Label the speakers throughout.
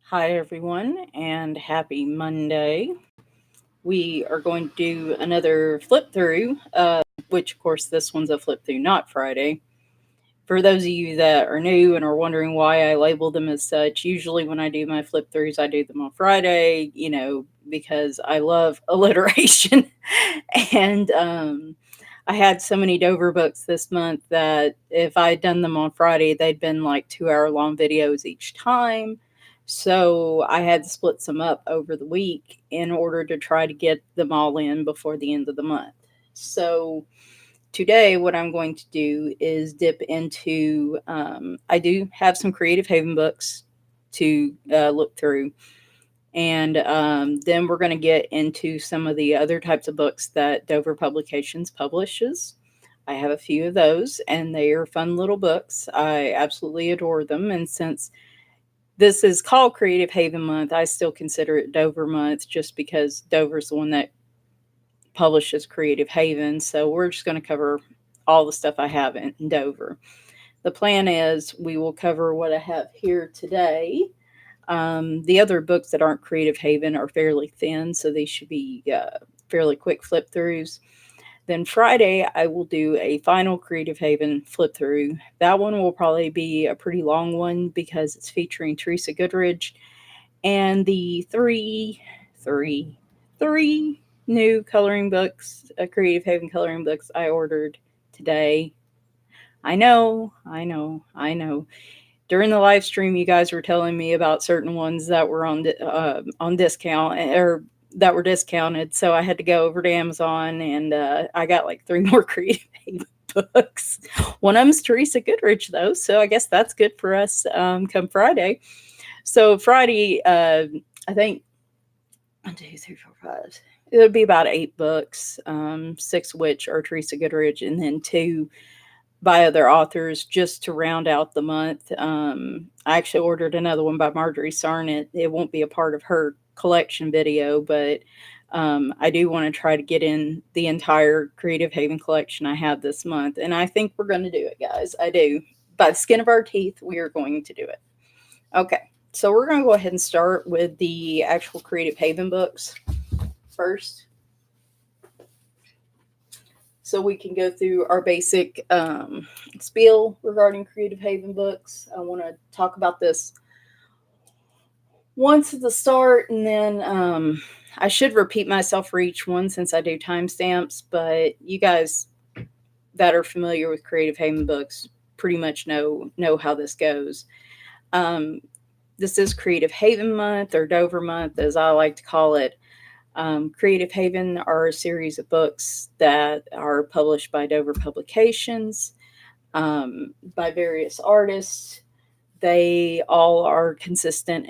Speaker 1: Hi, everyone, and happy Monday. We are going to do another flip through, which, of course, this one's a flip through, not Friday. For those of you that are new and are wondering why I label them as such, usually when I do my flip throughs, I do them on Friday, because I love alliteration. and I had so many Dover books this month that if I had done them on Friday, they'd been like 2 hour long videos each time. So I had to split some up over the week in order to try to get them all in before the end of the month. So today, what I'm going to do is dip into, I do have some Creative Haven books to look through. And then we're going to get into some of the other types of books that Dover Publications publishes. I have a few of those, and they are fun little books. I absolutely adore them. And since this is called Creative Haven Month, I still consider it Dover Month just because Dover's the one that publishes Creative Haven. So we're just going to cover all the stuff I have in Dover. The plan is we will cover what I have here today. The other books that aren't Creative Haven are fairly thin, so they should be fairly quick flip throughs. Then Friday, I will do a final Creative Haven flip through. That one will probably be a pretty long one because it's featuring Teresa Goodridge and the three new coloring books, Creative Haven coloring books I ordered today. I know. During the live stream, you guys were telling me about certain ones that were on discount or that were discounted. So I had to go over to Amazon and I got like three more Creative Haven books. One of them's Teresa Goodridge though, so I guess that's good for us come Friday. So Friday, I think 1, 2, 3, 4, 5. It would be about 8 books, 6 which are Teresa Goodridge, and then 2 by other authors just to round out the month. I actually ordered another one by Marjorie Sarnett. It won't be a part of her collection video, but I do want to try to get in the entire Creative Haven collection I have this month. And I think we're going to do it, guys. I do. By the skin of our teeth, we are going to do it. Okay. So we're going to go ahead and start with the actual Creative Haven books first. So we can go through our basic spiel regarding Creative Haven books. I want to talk about this once at the start, and then I should repeat myself for each one since I do timestamps, but you guys that are familiar with Creative Haven books pretty much know how this goes. This is Creative Haven Month, or Dover Month, as I like to call it. Creative Haven are a series of books that are published by Dover Publications by various artists. They all are consistent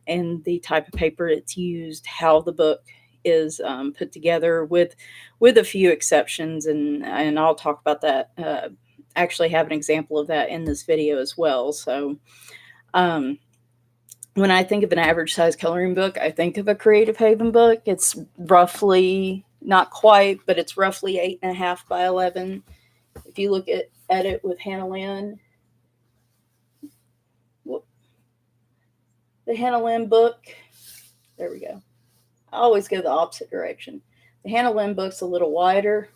Speaker 1: in the type of paper it's used, how the book is put together, with a few exceptions, and I'll talk about that. Actually, have an example of that in this video as well. So. When I think of an average size coloring book, I think of a Creative Haven book. It's roughly, not quite, but it's roughly 8.5 by 11. If you look at it with Hannah Lynn, the Hannah Lynn book, there we go. I always go the opposite direction. The Hannah Lynn book's a little wider.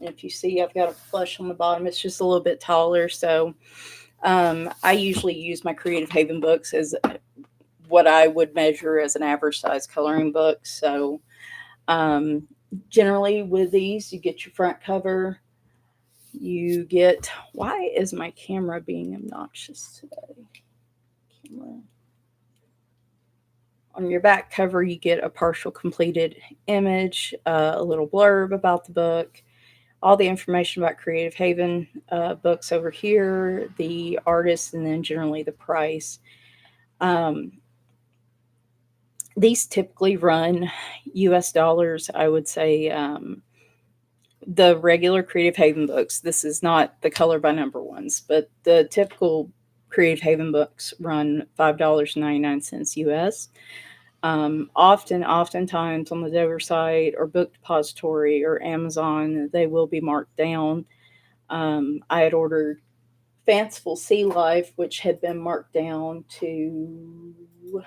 Speaker 1: And if you see, I've got a flush on the bottom. It's just a little bit taller, so I usually use my Creative Haven books as what I would measure as an average size coloring book. So generally with these, you get your front cover. You get, why is my camera being obnoxious today? On your back cover, you get a partial completed image, a little blurb about the book, all the information about Creative Haven books over here, the artist, and then generally the price. These typically run US dollars. I would say the regular Creative Haven books, this is not the color by number ones, but the typical Creative Haven books run $5.99 US. Oftentimes on the Dover site or Book Depository or Amazon, they will be marked down. I had ordered Fanciful Sea Life, which had been marked down to, well,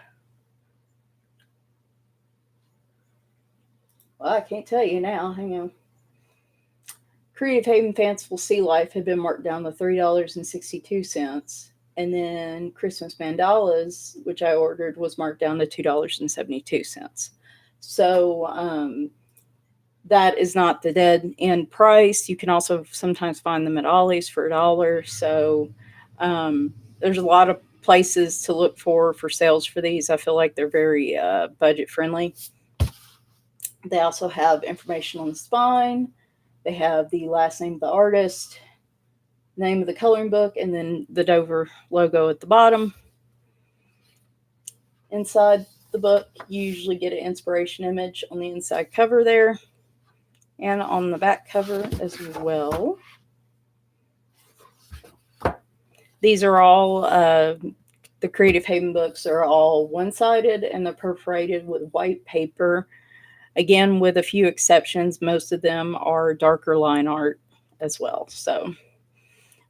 Speaker 1: I can't tell you now. Hang on. Creative Haven Fanciful Sea Life had been marked down to $3.62. And then Christmas Mandalas, which I ordered, was marked down to $2.72. So that is not the dead end price. You can also sometimes find them at Ollie's for $1. So there's a lot of places to look for sales for these. I feel like they're very budget friendly. They also have information on the spine. They have the last name of the artist, name of the coloring book, and then the Dover logo at the bottom. Inside the book, you usually get an inspiration image on the inside cover there and on the back cover as well. These are all, the Creative Haven books are all one-sided and they're perforated with white paper. Again, with a few exceptions, most of them are darker line art as well. So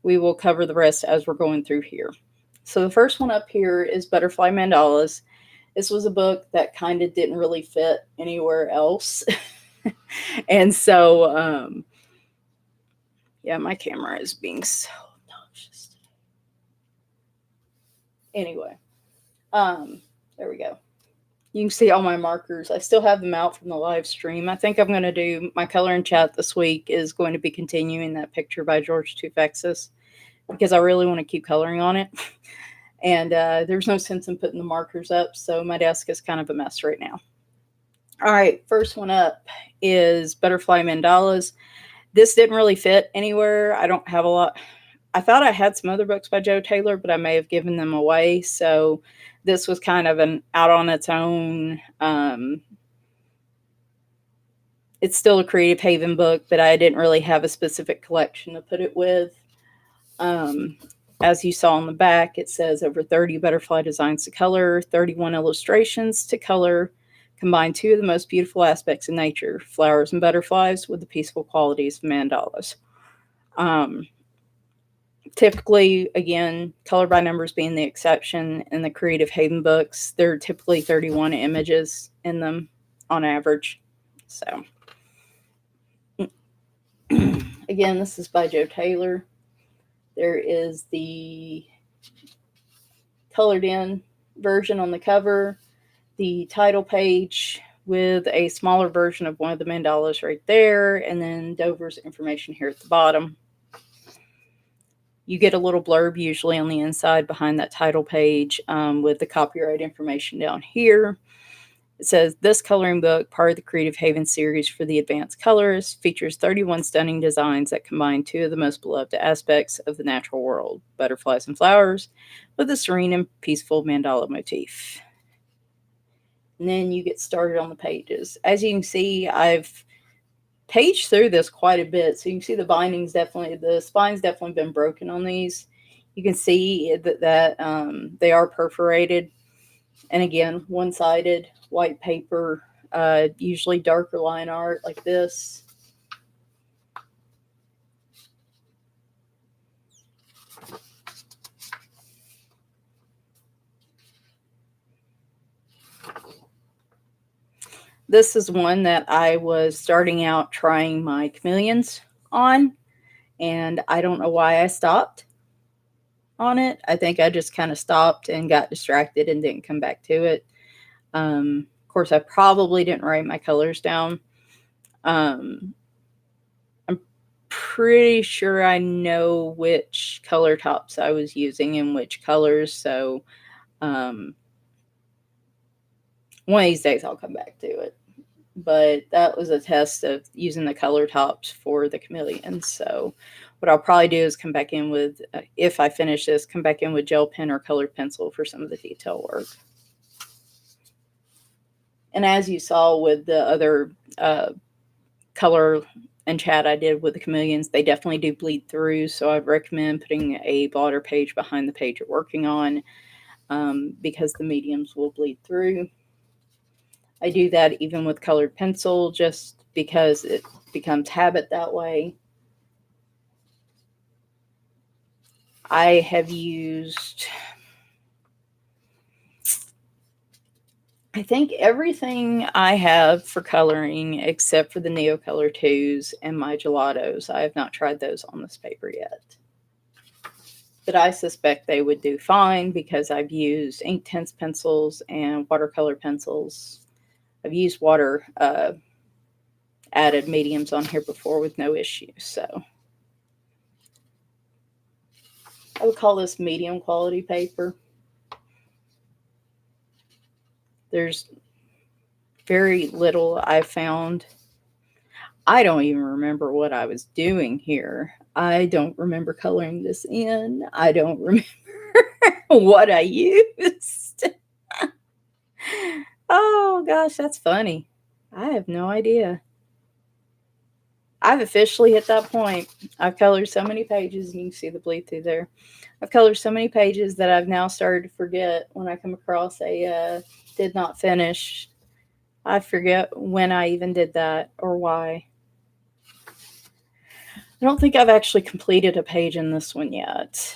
Speaker 1: we will cover the rest as we're going through here. So the first one up here is Butterfly Mandalas. This was a book that kind of didn't really fit anywhere else. And so, yeah, my camera is being so obnoxious today. Anyway, there we go. You can see all my markers. I still have them out from the live stream. I think I'm going to do my color and chat this week is going to be continuing that picture by George Toufexis because I really want to keep coloring on it. And there's no sense in putting the markers up. So my desk is kind of a mess right now. All right, first one up is Butterfly Mandalas. This didn't really fit anywhere. I don't have a lot. I thought I had some other books by Joe Taylor, but I may have given them away. So this was kind of an out on its own. It's still a Creative Haven book, but I didn't really have a specific collection to put it with. As you saw on the back, it says over 30 butterfly designs to color, 31 illustrations to color, combine two of the most beautiful aspects of nature, flowers and butterflies, with the peaceful qualities of mandalas. Typically, again, color by numbers being the exception in the Creative Haven books, there are typically 31 images in them on average. So, again, this is by Joe Taylor. There is the colored in version on the cover, the title page with a smaller version of one of the mandalas right there, and then Dover's information here at the bottom. You get a little blurb usually on the inside behind that title page with the copyright information down here. It says, this coloring book, part of the Creative Haven series for the advanced colorists, features 31 stunning designs that combine two of the most beloved aspects of the natural world, butterflies and flowers, with a serene and peaceful mandala motif. And then you get started on the pages. As you can see, I've paged through this quite a bit. So you can see the binding's definitely, the spine's definitely been broken on these. You can see that they are perforated. And again, one-sided, white paper, usually darker line art like this. This is one that I was starting out trying my chameleons on, and I don't know why I stopped on it. I think I just kind of stopped and got distracted and didn't come back to it. Of course, I probably didn't write my colors down. I'm pretty sure I know which color tops I was using and which colors, so one of these days I'll come back to it. But that was a test of using the color tops for the chameleons. So what I'll probably do is come back in with, if I finish this, come back in with gel pen or colored pencil for some of the detail work. And as you saw with the other color and chat I did with the chameleons, they definitely do bleed through. So I'd recommend putting a blotter page behind the page you're working on because the mediums will bleed through. I do that even with colored pencil just because it becomes habit that way. I have used, I think, everything I have for coloring except for the Neocolor 2s and my gelatos. I have not tried those on this paper yet. But I suspect they would do fine because I've used Inktense pencils and watercolor pencils. I've used water added mediums on here before with no issue. So I would call this medium quality paper. There's very little I found. I don't even remember what I was doing here. I don't remember coloring this in. I don't remember what I used. Oh gosh, that's funny. I have no idea. I've officially hit that point. I've colored so many pages, and you can see the bleed through there. I've colored so many pages that I've now started to forget when I come across a did not finish. I forget when I even did that or why. I don't think I've actually completed a page in this one yet.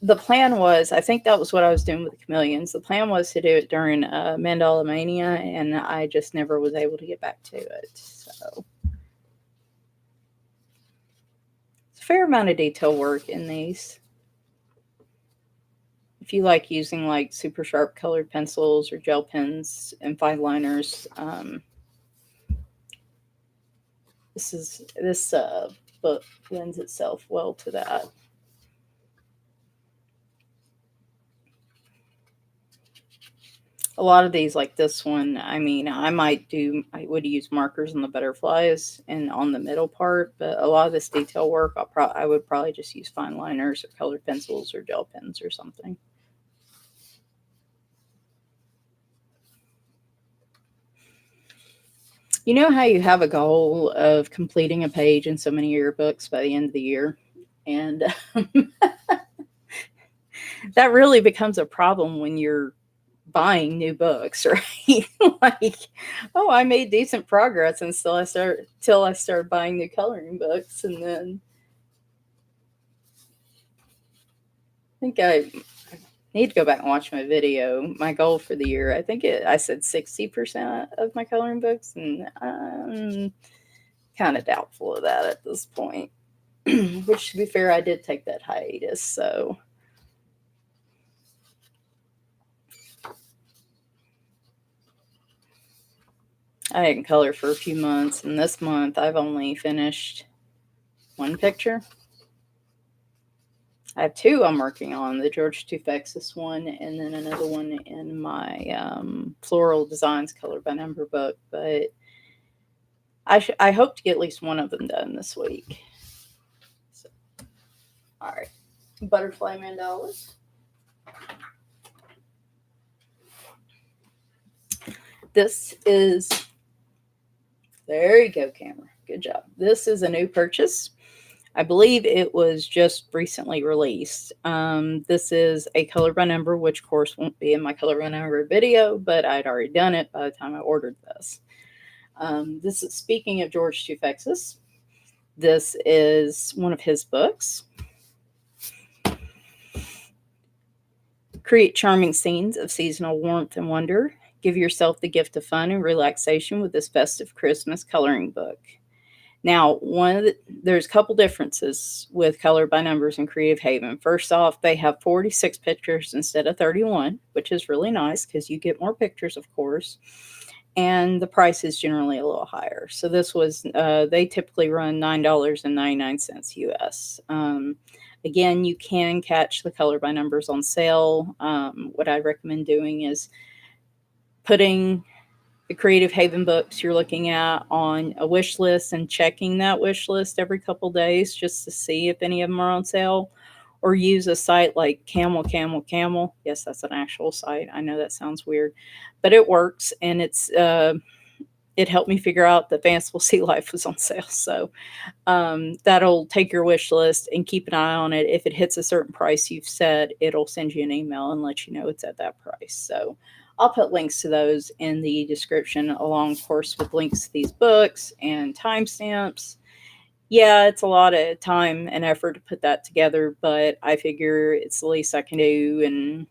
Speaker 1: The plan was, I think that was what I was doing with the chameleons. The plan was to do it during Mandala Mania, and I just never was able to get back to it. So it's a fair amount of detail work in these. If you like using like super sharp colored pencils or gel pens and fine liners, this book lends itself well to that. A lot of these, like this one, I mean, I would use markers on the butterflies and on the middle part, but a lot of this detail work, I would probably just use fine liners or colored pencils or gel pens or something. You know how you have a goal of completing a page in so many of your books by the end of the year? And that really becomes a problem when you're buying new books, right? Like, oh, I made decent progress until I started buying new coloring books, and then I think I need to go back and watch my video. My goal for the year, I said 60% of my coloring books, and I'm kind of doubtful of that at this point. Which, to be fair, I did take that hiatus, so. I didn't color for a few months, and this month I've only finished one picture. I have two I'm working on, the George Toufexis one, and then another one in my Floral Designs Color by Number book, but I hope to get at least one of them done this week. So, all right, butterfly mandalas. This is, there you go, camera. Good job. This is a new purchase. I believe it was just recently released. This is a color by number, which of course won't be in my color by number video, but I'd already done it by the time I ordered this. This is, speaking of George Toufexis, this is one of his books. Create charming scenes of seasonal warmth and wonder. Give yourself the gift of fun and relaxation with this festive Christmas coloring book. Now, there's a couple differences with Color by Numbers and Creative Haven. First off, they have 46 pictures instead of 31, which is really nice because you get more pictures, of course. And the price is generally a little higher. So this was, they typically run $9.99 US. Again, you can catch the Color by Numbers on sale. What I recommend doing is putting the Creative Haven books you're looking at on a wish list and checking that wish list every couple days just to see if any of them are on sale, or use a site like Camel. Yes, that's an actual site. I know that sounds weird, but it works, and it helped me figure out that Fanciful Sea Life was on sale. So that'll take your wish list and keep an eye on it. If it hits a certain price you've set, it'll send you an email and let you know it's at that price. So I'll put links to those in the description, along, of course, with links to these books and timestamps. Yeah, it's a lot of time and effort to put that together, but I figure it's the least I can do, and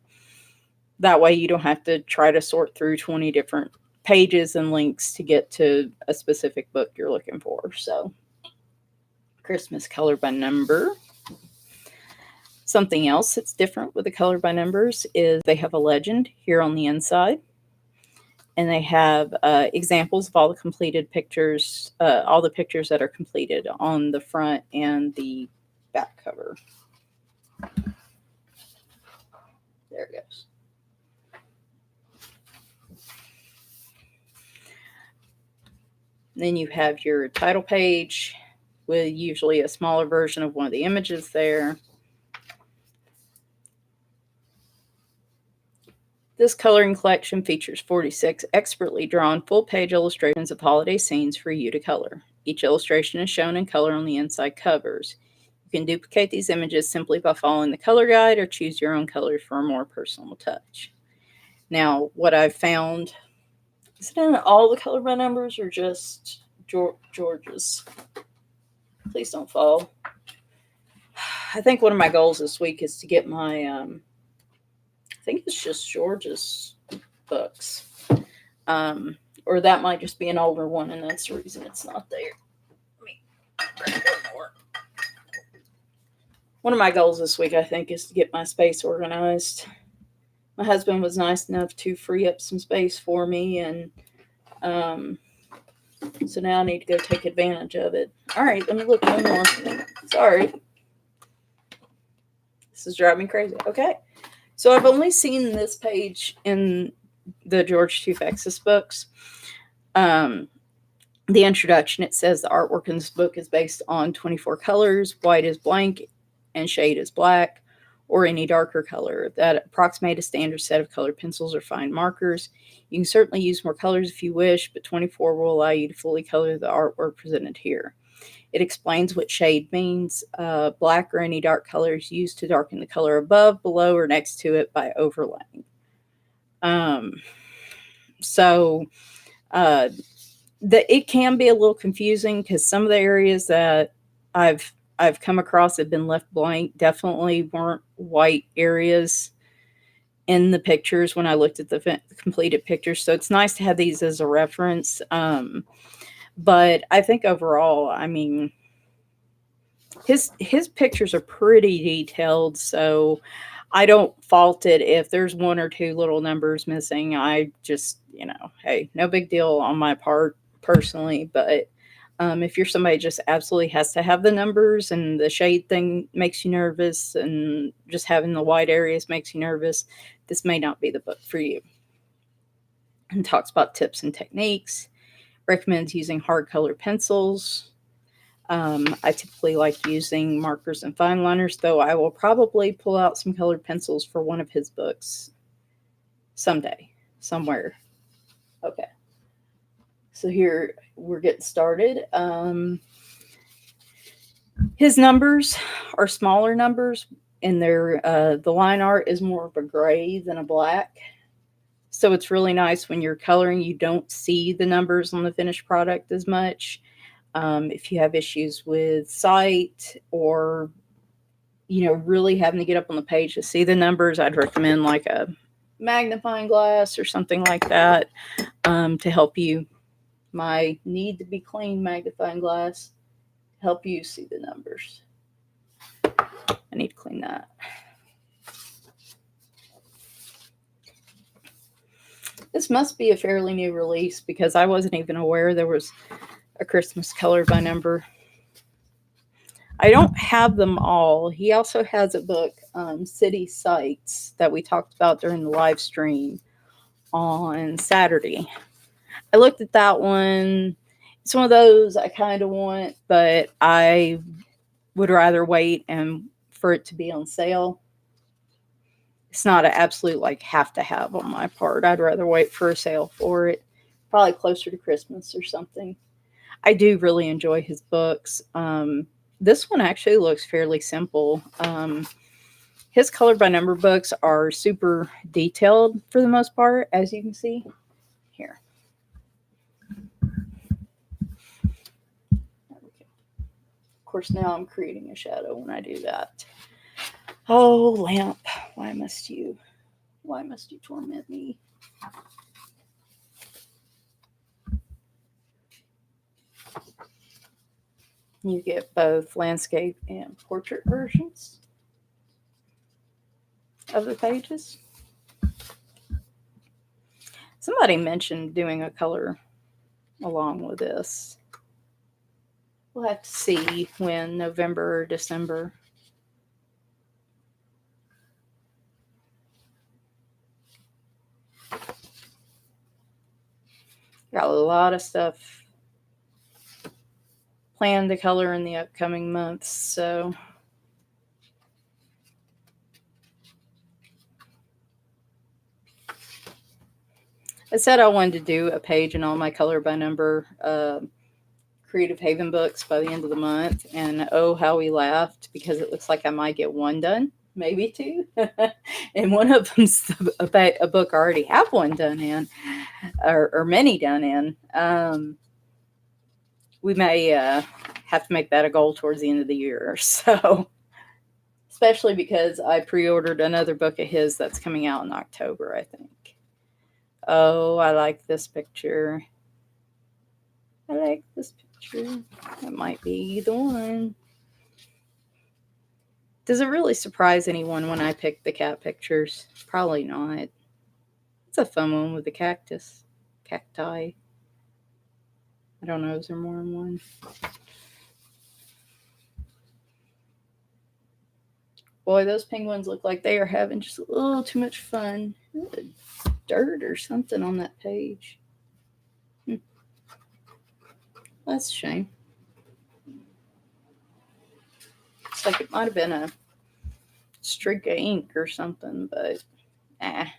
Speaker 1: that way you don't have to try to sort through 20 different pages and links to get to a specific book you're looking for. So, Christmas color by number. Something else that's different with the color by numbers is they have a legend here on the inside, and they have examples of all the completed pictures, all the pictures that are completed on the front and the back cover. There it goes. Then you have your title page with usually a smaller version of one of the images there. This coloring collection features 46 expertly drawn full-page illustrations of holiday scenes for you to color. Each illustration is shown in color on the inside covers. You can duplicate these images simply by following the color guide or choose your own colors for a more personal touch. Now, what I've found, is it in all the color by numbers or just George's? Please don't fall. I think one of my goals this week is to get my, I think it's just George's books. Or that might just be an older one, and that's the reason it's not there. Let me grab one more. One of my goals this week, I think, is to get my space organized. My husband was nice enough to free up some space for me, and so now I need to go take advantage of it. All right, let me look one more. Sorry. This is driving me crazy. Okay. So I've only seen this page in the George Toufexis books. The introduction, it says the artwork in this book is based on 24 colors. White is blank and shade is black, or any darker color that approximate a standard set of colored pencils or fine markers. You can certainly use more colors if you wish, but 24 will allow you to fully color the artwork presented here. It explains what shade means. Black or any dark colors used to darken the color above, below, or next to it by overlaying. It can be a little confusing because some of the areas that I've come across have been left blank. Definitely weren't white areas in the pictures when I looked at the completed pictures. So it's nice to have these as a reference. But I think overall, I mean, his pictures are pretty detailed, so I don't fault it if there's one or two little numbers missing. I just, hey, no big deal on my part personally. But if you're somebody just absolutely has to have the numbers and the shade thing makes you nervous and just having the white areas makes you nervous, this may not be the book for you. And talks about tips and techniques. Recommends using hard colored pencils. I typically like using markers and fine liners, though I will probably pull out some colored pencils for one of his books someday, somewhere. Okay. So here we're getting started. His numbers are smaller numbers, and the line art is more of a gray than a black. So it's really nice when you're coloring, you don't see the numbers on the finished product as much. If you have issues with sight or, really having to get up on the page to see the numbers, I'd recommend like a magnifying glass or something like that to help you. My need to be clean magnifying glass help you see the numbers. I need to clean that. This must be a fairly new release because I wasn't even aware there was a Christmas color by number. I don't have them all. He also has a book, City Sights, that we talked about during the live stream on Saturday. I looked at that one. It's one of those I kind of want, but I would rather wait and for it to be on sale. It's not an absolute have to have on my part. I'd rather wait for a sale for it, probably closer to Christmas or something. I do really enjoy his books. This one actually looks fairly simple. His color by number books are super detailed for the most part, as you can see here. There we go. course, now I'm creating a shadow when I do that. Oh, lamp, why must you torment me? You get both landscape and portrait versions of the pages. Somebody mentioned doing a color along with this. We'll have to see when, November or December. Got a lot of stuff planned to color in the upcoming months, so I said I wanted to do a page in all my color by number Creative Haven books by the end of the month, and oh, how we laughed, because it looks like I might get one done, maybe two, and one of them's a book I already have one done in, or many done in. We may have to make that a goal towards the end of the year, so, especially because I pre-ordered another book of his that's coming out in October, I think. Oh, I like this picture. I like this picture. That might be the one. Does it really surprise anyone when I pick the cat pictures? Probably not. It's a fun one with the cactus. Cacti. I don't know, is there more than one? Boy, those penguins look like they are having just a little too much fun. Dirt or something on that page. That's a shame. Looks like it might have been a streak of ink or something, but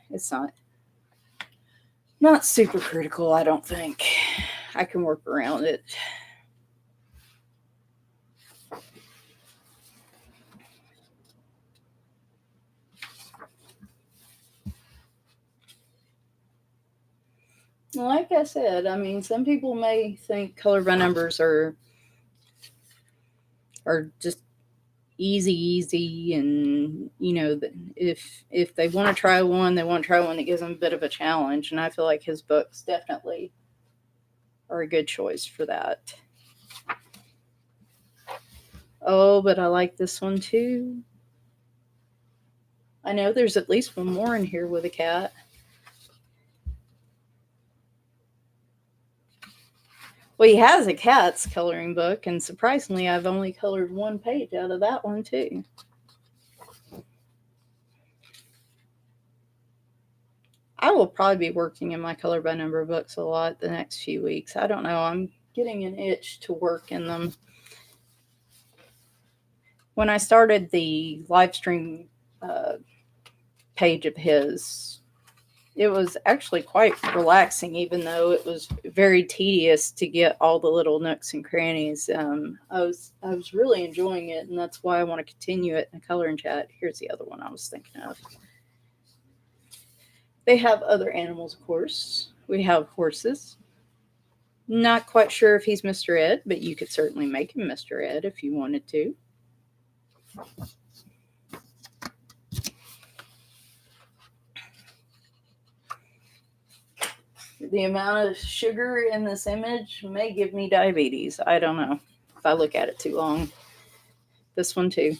Speaker 1: it's not super critical, I don't think. I can work around it. Like I said, I mean, some people may think color by numbers are just easy, and if they want to try one, they want to try one that gives them a bit of a challenge, and I feel like his books definitely are a good choice for that. Oh, but I like this one too. I know there's at least one more in here with a cat. Well, he has a cat's coloring book, and surprisingly, I've only colored one page out of that one, too. I will probably be working in my color by number books a lot the next few weeks. I don't know. I'm getting an itch to work in them. When I started the live stream page of his, it was actually quite relaxing, even though it was very tedious to get all the little nooks and crannies. I was really enjoying it, and that's why I want to continue it in a color and chat. Here's the other one I was thinking of. They have other animals, of course. We have horses. Not quite sure if he's Mr. Ed, but you could certainly make him Mr. Ed if you wanted to. The amount of sugar in this image may give me diabetes. I don't know if I look at it too long. This one too.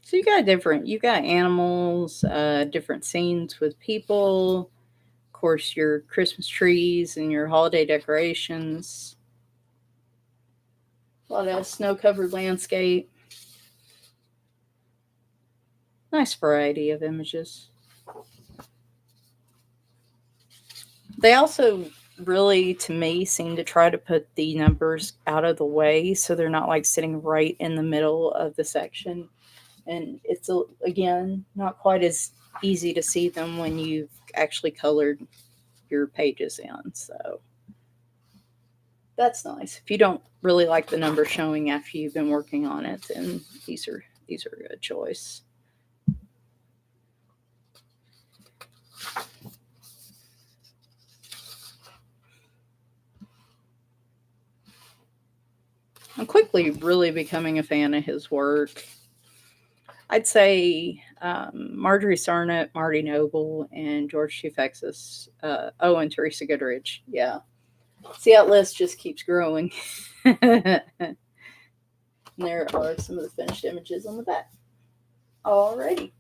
Speaker 1: So you got animals, different scenes with people, of course your Christmas trees and your holiday decorations. A lot of snow-covered landscape. Nice variety of images. They also really, to me, seem to try to put the numbers out of the way so they're not like sitting right in the middle of the section. And it's, again, not quite as easy to see them when you've actually colored your pages in. So that's nice. If you don't really like the number showing after you've been working on it, then these are a good choice. I'm quickly really becoming a fan of his work. I'd say Marjorie Sarnett, Marty Noble, and George Toufexis. And Teresa Goodrich. Yeah. See, that list just keeps growing. And there are some of the finished images on the back. Alrighty.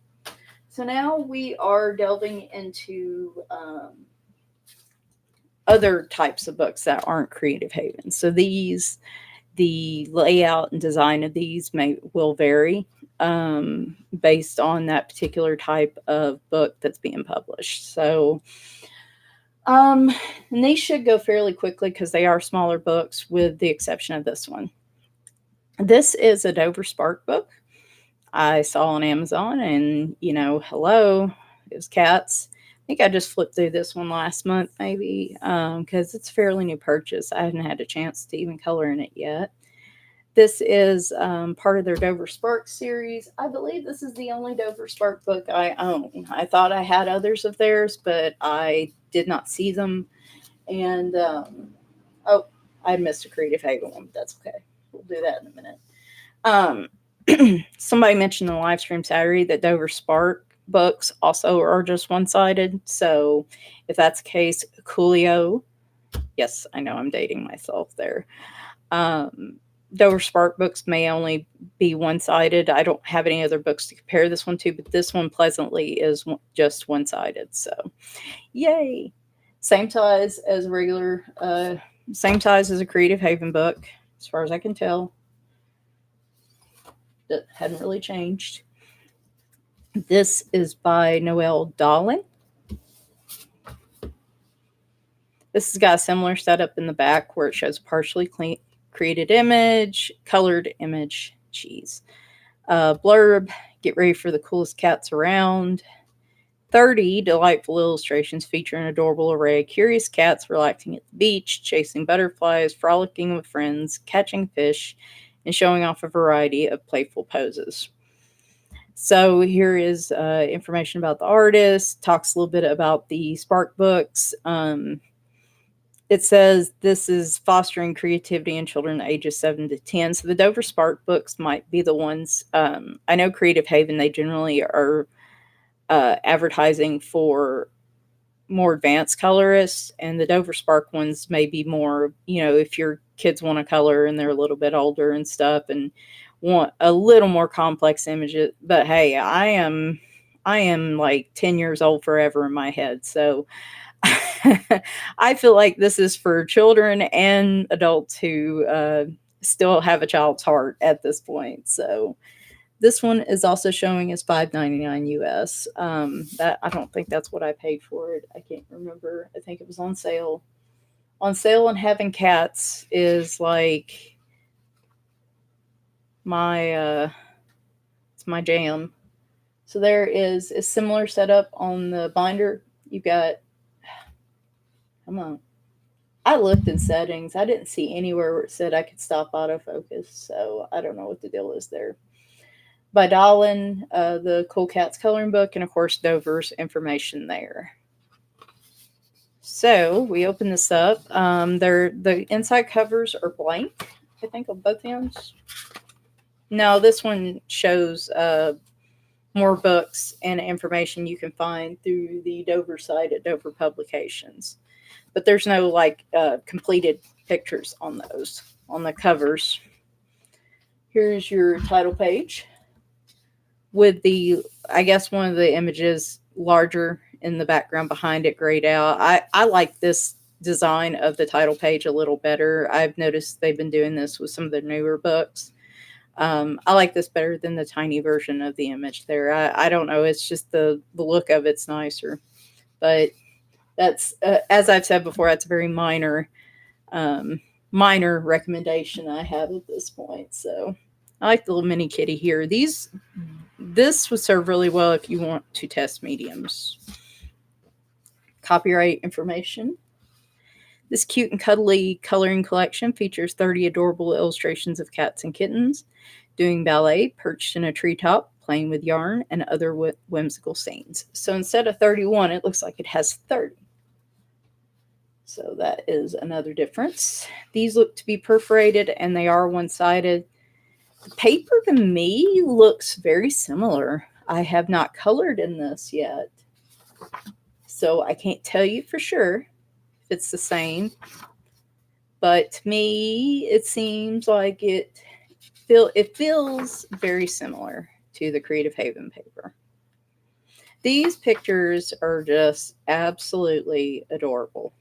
Speaker 1: So now we are delving into other types of books that aren't Creative Haven. So the layout and design of these will vary based on that particular type of book that's being published. So, and they should go fairly quickly because they are smaller books, with the exception of this one. This is a Dover Spark book I saw on Amazon, and hello, it was cats. I think I just flipped through this one last month, maybe, because it's a fairly new purchase. I haven't had a chance to even color in it yet. This is part of their Dover Spark series. I believe this is the only Dover Spark book I own. I thought I had others of theirs, but I did not see them. And, I missed a Creative Haven one, but that's okay. We'll do that in a minute. Somebody mentioned in the live stream Saturday that Dover Spark books also are just one-sided. So if that's the case, Coolio. Yes, I know I'm dating myself there. Dover Spark books may only be one-sided. I don't have any other books to compare this one to, but this one pleasantly is just one-sided. So, yay! Same size as a regular, same size as a Creative Haven book, as far as I can tell. That hadn't really changed. This is by Noelle Dahlan. This has got a similar setup in the back where it shows a partially created image, colored image, blurb, get ready for the coolest cats around. 30 delightful illustrations feature an adorable array of curious cats relaxing at the beach, chasing butterflies, frolicking with friends, catching fish, and showing off a variety of playful poses. So here is information about the artist, talks a little bit about the Spark books. It says this is fostering creativity in children ages 7 to 10. So the Dover Spark books might be the ones. I know Creative Haven, they generally are advertising for more advanced colorists, and the Dover Spark ones may be more, if your kids want to color and they're a little bit older and stuff and want a little more complex images. But hey, I am like 10 years old forever in my head. So I feel like this is for children and adults who still have a child's heart at this point. So this one is also showing as $5.99 US. That I don't think that's what I paid for it. I can't remember. I think it was on sale. On sale, and having cats is like my it's my jam. So there is a similar setup on the binder. You got, come on. I looked in settings. I didn't see anywhere where it said I could stop autofocus. So I don't know what the deal is there. By Dahlan, the Cool Cats coloring book, and of course Dover's information there. So we open this up. The inside covers are blank, I think, on both ends. No, this one shows more books and information you can find through the Dover site at Dover Publications. But there's no completed pictures on those, on the covers. Here's your title page with I guess one of the images larger in the background behind it grayed out. I like this design of the title page a little better. I've noticed they've been doing this with some of the newer books. I like this better than the tiny version of the image there. I don't know. It's just the look of it's nicer. But that's, as I've said before, that's a very minor recommendation I have at this point. So I like the little mini kitty here. This would serve really well if you want to test mediums. Copyright information. This cute and cuddly coloring collection features 30 adorable illustrations of cats and kittens doing ballet, perched in a treetop, playing with yarn, and other whimsical scenes. So instead of 31, it looks like it has 30. So that is another difference. These look to be perforated and they are one-sided. The paper to me looks very similar. I have not colored in this yet, so I can't tell you for sure if it's the same. But to me, it seems like it feels very similar to the Creative Haven paper. These pictures are just absolutely adorable.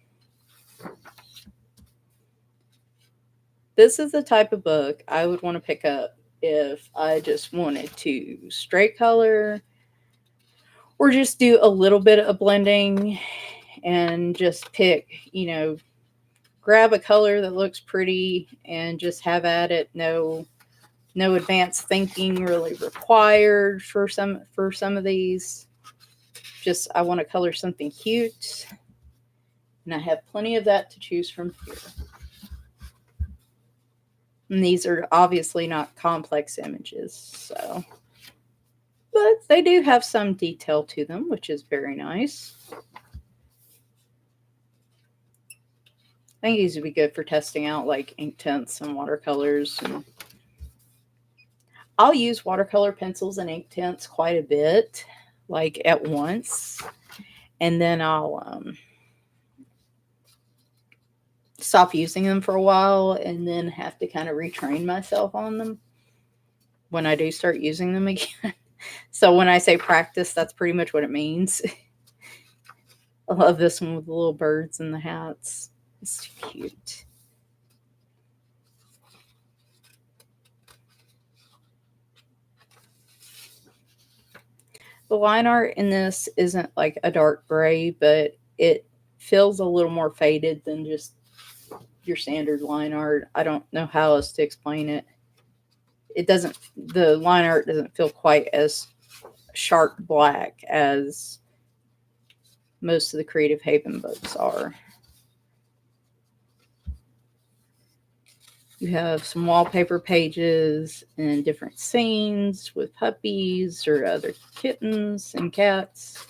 Speaker 1: This is the type of book I would want to pick up if I just wanted to straight color or just do a little bit of blending and just pick, grab a color that looks pretty and just have at it. No advanced thinking really required for some of these. Just I want to color something cute, and I have plenty of that to choose from here. And these are obviously not complex images, so, but they do have some detail to them, which is very nice. I think these would be good for testing out like ink tints and watercolors. And I'll use watercolor pencils and ink tints quite a bit, like at once, and then I'll stop using them for a while and then have to kind of retrain myself on them when I do start using them again. So when I say practice, that's pretty much what it means. I love this one with the little birds and the hats. It's too cute. The line art in this isn't like a dark gray, but it feels a little more faded than just your standard line art. I don't know how else to explain it. The line art doesn't feel quite as sharp black as most of the Creative Haven books are. You have some wallpaper pages and different scenes with puppies or other kittens and cats.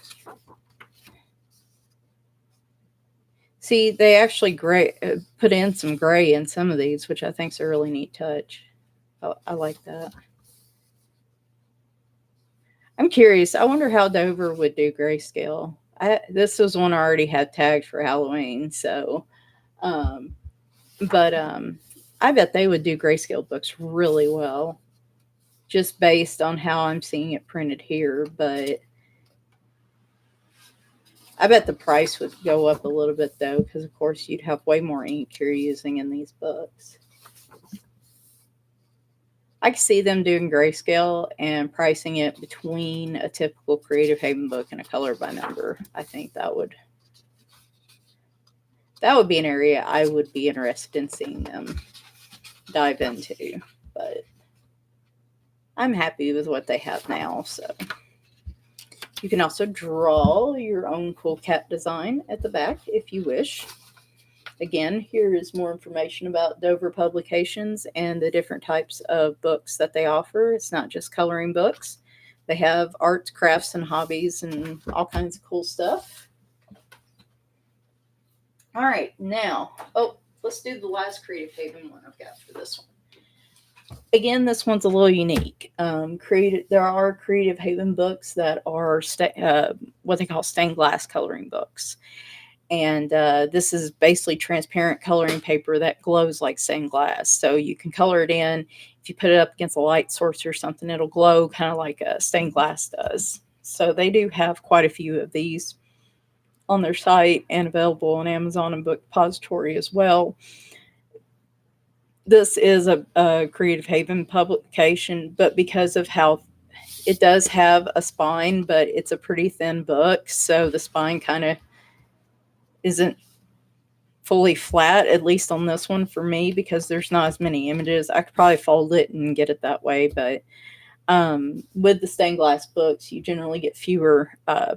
Speaker 1: See, they actually put in some gray in some of these, which I think is a really neat touch. I like that. I'm curious. I wonder how Dover would do grayscale. This was one I already had tagged for Halloween, so, but I bet they would do grayscale books really well, just based on how I'm seeing it printed here. But I bet the price would go up a little bit, though, because, of course, you'd have way more ink you're using in these books. I could see them doing grayscale and pricing it between a typical Creative Haven book and a color by number. I think that would be an area I would be interested in seeing them dive into. But I'm happy with what they have now, so. You can also draw your own cool cat design at the back if you wish. Again, here is more information about Dover Publications and the different types of books that they offer. It's not just coloring books. They have arts, crafts, and hobbies and all kinds of cool stuff. All right, now, let's do the last Creative Haven one I've got for this one. Again, this one's a little unique. There are Creative Haven books that are what they call stained glass coloring books. And this is basically transparent coloring paper that glows like stained glass. So you can color it in. If you put it up against a light source or something, it'll glow kind of like stained glass does. So they do have quite a few of these on their site and available on Amazon and Book Depository as well. This is a Creative Haven publication, but because of how it does have a spine, but it's a pretty thin book, so the spine kind of isn't fully flat, at least on this one for me, because there's not as many images. I could probably fold it and get it that way, but with the stained glass books, you generally get fewer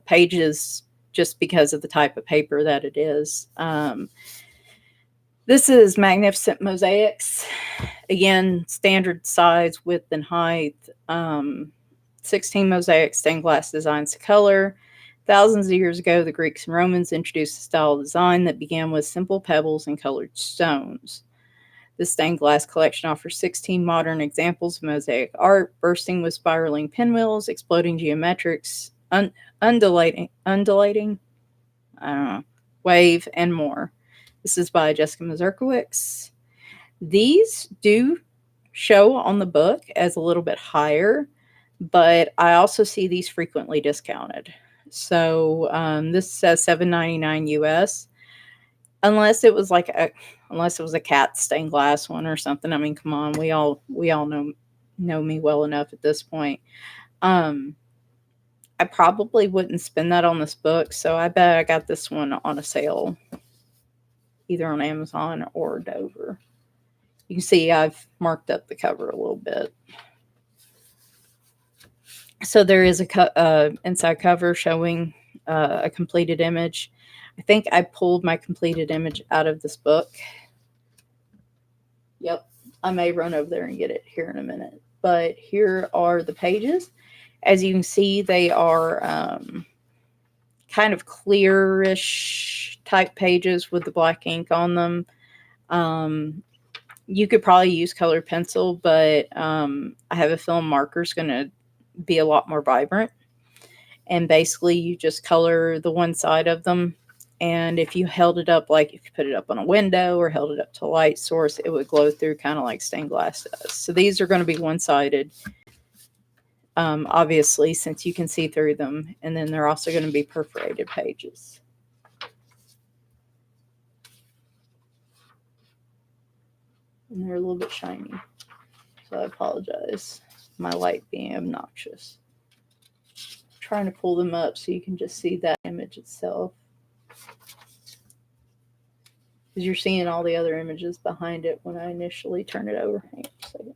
Speaker 1: pages just because of the type of paper that it is. This is Magnificent Mosaics. Again, standard size, width, and height. 16 mosaic stained glass designs to color. Thousands of years ago, the Greeks and Romans introduced a style of design that began with simple pebbles and colored stones. The stained glass collection offers 16 modern examples of mosaic art, bursting with spiraling pinwheels, exploding geometrics, undulating, I don't know, wave, and more. This is by Jessica Mazurkiewicz. These do show on the book as a little bit higher, but I also see these frequently discounted. So this says $7.99 US, unless it was a cat stained glass one or something. I mean, come on, we all know me well enough at this point. I probably wouldn't spend that on this book, so I bet I got this one on a sale, either on Amazon or Dover. You can see I've marked up the cover a little bit. So there is a inside cover showing a completed image. I think I pulled my completed image out of this book. Yep, I may run over there and get it here in a minute. But here are the pages. As you can see, they are kind of clearish type pages with the black ink on them. You could probably use colored pencil, but I have a feeling marker's going to be a lot more vibrant. And basically, you just color the one side of them. And if you held it up, like if you put it up on a window or held it up to a light source, it would glow through kind of like stained glass does. So these are going to be one-sided. Obviously, since you can see through them. And then they're also going to be perforated pages. And they're a little bit shiny. So I apologize. My light being obnoxious. I'm trying to pull them up so you can just see that image itself. Because you're seeing all the other images behind it when I initially turn it over. Hang on a second.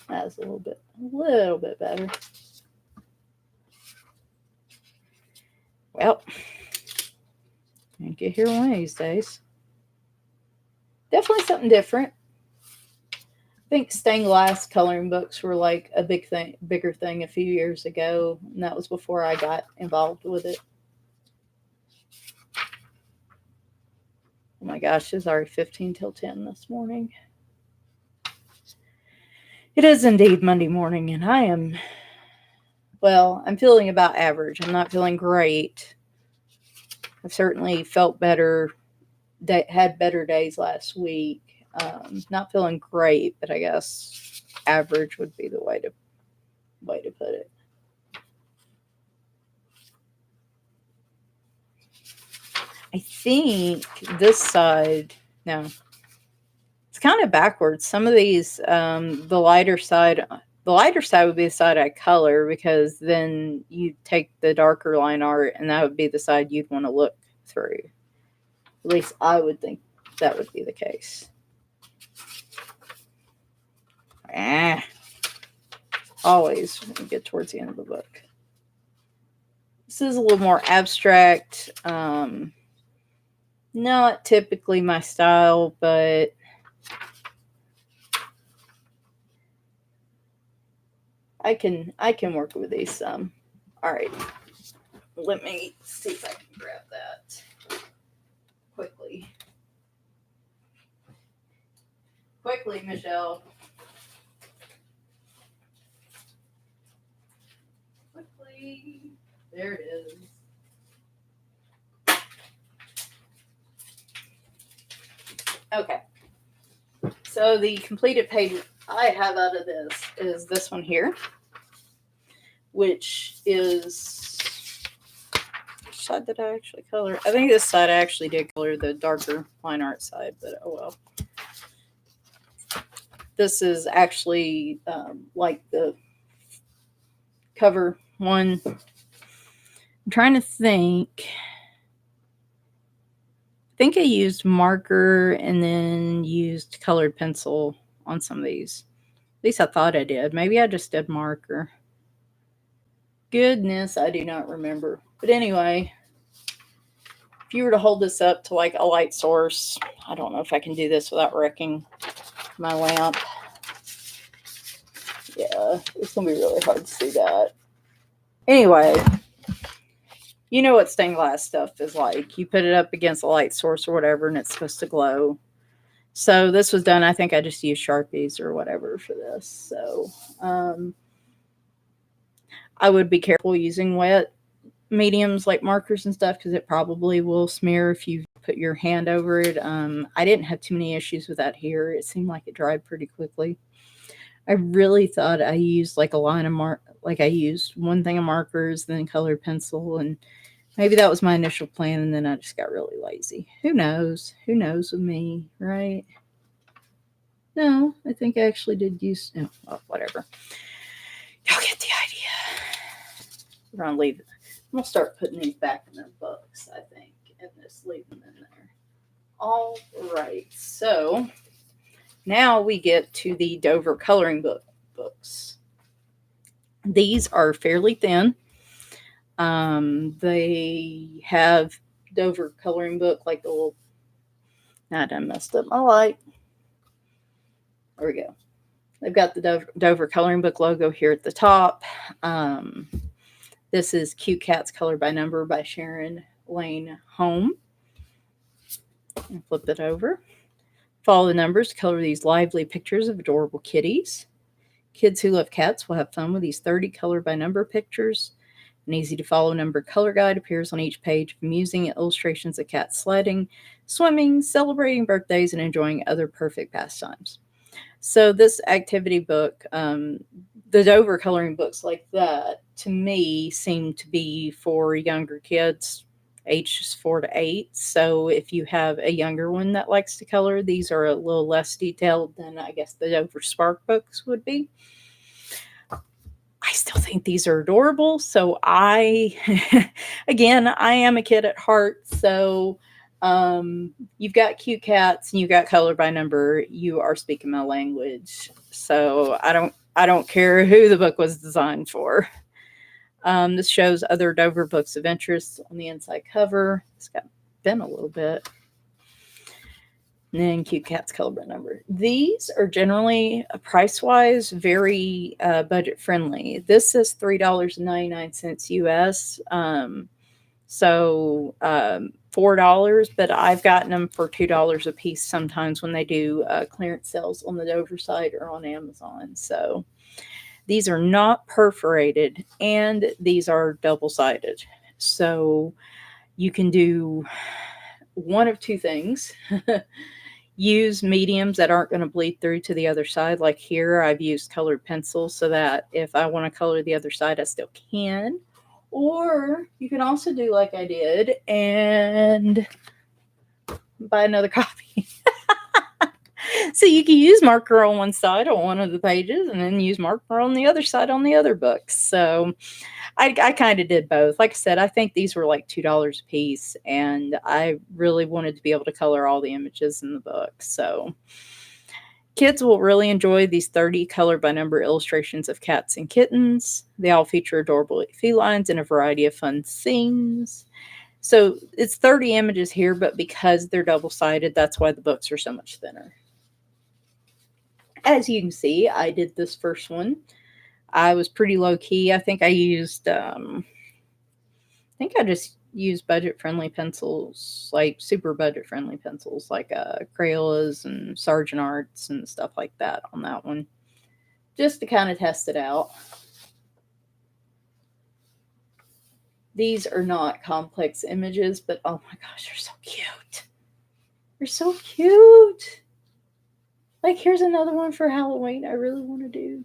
Speaker 1: That's a little bit better. Well, I get here one of these days. Definitely something different. I think stained glass coloring books were like a bigger thing a few years ago, and that was before I got involved with it. Oh my gosh, it's already 15 till 10 this morning. It is indeed Monday morning, and I'm feeling about average. I'm not feeling great. I've certainly felt better, had better days last week. Not feeling great, but I guess average would be the way to put it. I think this side, no, it's kind of backwards. Some of these, the lighter side would be the side I color, because then you take the darker line art and that would be the side you'd want to look through. At least I would think that would be the case. Always when you get towards the end of the book. This is a little more abstract. Not typically my style, but I can work with these some. All right. Let me see if I can grab that quickly. Quickly, Michelle. Quickly. There it is. Okay. So the completed page I have out of this is this one here, which is, which side did I actually color? I think this side I actually did color the darker line art side, but oh well. This is actually like the cover one. I'm trying to think. I think I used marker and then used colored pencil on some of these. At least I thought I did. Maybe I just did marker. Goodness, I do not remember. But anyway, if you were to hold this up to like a light source, I don't know if I can do this without wrecking my lamp. Yeah, it's going to be really hard to see that. Anyway, you know what stained glass stuff is like. You put it up against a light source or whatever, and it's supposed to glow. So this was done. I think I just used Sharpies or whatever for this. So I would be careful using wet mediums like markers and stuff because it probably will smear if you put your hand over it. I didn't have too many issues with that here. It seemed like it dried pretty quickly. I really thought I used like a line of like I used one thing of markers, then colored pencil, and maybe that was my initial plan, and then I just got really lazy. Who knows? Who knows with me, right? No, I think I actually did use. Oh, well, whatever. Y'all get the idea. We're gonna leave. I'm gonna start putting these back in their books, I think, and just leave them in there. All right. So now we get to the Dover coloring books. These are fairly thin. They have Dover coloring book, like the little. I done messed up my light. There we go. They've got the Dover coloring book logo here at the top. This is Cute Cats Colored by Number by Sharon Lane Holm. And flip it over. Follow the numbers to color these lively pictures of adorable kitties. Kids who love cats will have fun with these 30 colored by number pictures. An easy to follow number color guide appears on each page of amusing illustrations of cats sledding, swimming, celebrating birthdays, and enjoying other perfect pastimes. So this activity book, the Dover coloring books like that, to me, seem to be for younger kids, ages 4 to 8. So if you have a younger one that likes to color, these are a little less detailed than I guess the Dover Spark books would be. I still think these are adorable. So again, I am a kid at heart. So you've got cute cats and you've got color by number. You are speaking my language. So I don't care who the book was designed for. This shows other Dover books of interest on the inside cover. It's got bent a little bit. And then Cute Cats Color by Number. These are generally, price-wise, very budget-friendly. This is $3.99 US. So $4, but I've gotten them for $2 a piece sometimes when they do clearance sales on the Dover site or on Amazon. So these are not perforated, and these are double-sided. So you can do one of two things. Use mediums that aren't going to bleed through to the other side. Like here, I've used colored pencils so that if I want to color the other side, I still can. Or you can also do like I did and buy another copy. So you can use marker on one side on one of the pages and then use marker on the other side on the other books. So I kind of did both. Like I said, I think these were like $2 a piece, and I really wanted to be able to color all the images in the book. So kids will really enjoy these 30 color by number illustrations of cats and kittens. They all feature adorable felines and a variety of fun scenes. So it's 30 images here, but because they're double-sided, that's why the books are so much thinner. As you can see, I did this first one. I was pretty low-key. I think I used, I just used budget-friendly pencils, like super budget-friendly pencils, like Crayolas and Sargent Arts and stuff like that on that one, just to kind of test it out. These are not complex images, but oh my gosh, they're so cute. They're so cute. Like, here's another one for Halloween I really want to do.